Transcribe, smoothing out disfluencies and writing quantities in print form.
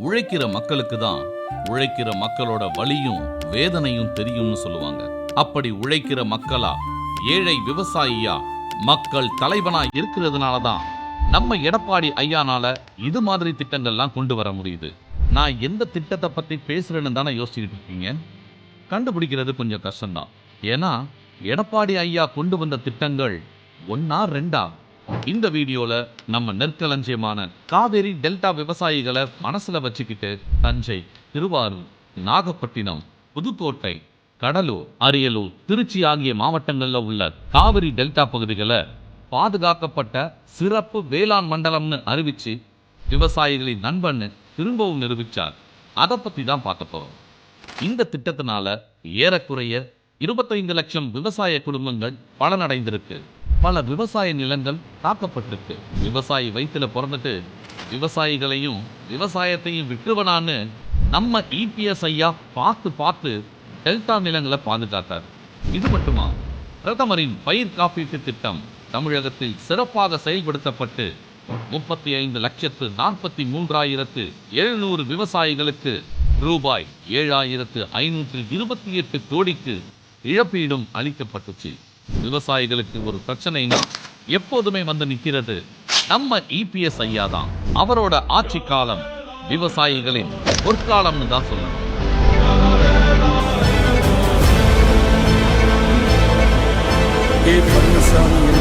உழைக்கிற மக்களுக்கு தான் உழைக்கிற மக்களோட வலியும் வேதனையும் தெரியும்னு சொல்லுவாங்க. அப்படி உழைக்கிற மக்களா, ஏழை விவசாயியா, மக்கள் தலைவனா இருக்கிறதுனால தான் நம்ம எடப்பாடி ஐயானால இது மாதிரி திட்டங்கள்லாம் கொண்டு வர முடியுது. நான் எந்த திட்டத்தை பத்தி பேசுறேன்னு தானே யோசிச்சுட்டு இருக்கீங்க. கண்டுபிடிக்கிறது கொஞ்சம் கஷ்டம்தான். ஏன்னா எடப்பாடி ஐயா கொண்டு வந்த திட்டங்கள் ஒன்னா ரெண்டா. இந்த வீடியோல நம்ம நெற்களஞ்சியமான காவேரி டெல்டா விவசாயிகளை மனசுல வச்சுக்கிட்டு தஞ்சை, திருவாரூர், நாகப்பட்டினம், புதுக்கோட்டை, கடலூர், அரியலூர், திருச்சி ஆகிய மாவட்டங்கள்ல உள்ள காவிரி டெல்டா பகுதிகளை பாதுகாக்கப்பட்ட சிறப்பு வேளாண் மண்டலம்னு அறிவிச்சு விவசாயிகளின் நண்பன்னு திரும்பவும் நிரூபிச்சார். அதை பத்தி தான் பார்க்க போறோம். இந்த திட்டத்தினால ஏறக்குறைய 25 லட்சம் விவசாய குடும்பங்கள் பலனடைந்திருக்கு. பல விவசாய நிலங்கள் தாக்கப்பட்டிருக்கு. விவசாயி வயிற்றுல பிறந்துட்டு விவசாயிகளையும் விவசாயத்தையும் விட்டுவனான்னு நம்ம இபிஎஸ் ஐயா பார்த்து டெல்டா நிலங்களை பாதுகாத்தார். இது மட்டுமா, பிரதமரின் பயிர் காப்பீட்டு திட்டம் தமிழகத்தில் சிறப்பாக செயல்படுத்தப்பட்டு 35,43,700 விவசாயிகளுக்கு ரூபாய் 7,528 கோடிக்கு இழப்பீடும் அளிக்கப்பட்டுச்சு. விவசாயிகளுக்கு ஒரு பிரச்சனைனா எப்போதுமே வந்து நிற்கிறது நம்ம இபிஎஸ் ஐயா தான். அவரோட ஆட்சி காலம் விவசாயிகளின் பொற்காலம்னு தான் சொல்லணும். பழனிசாமி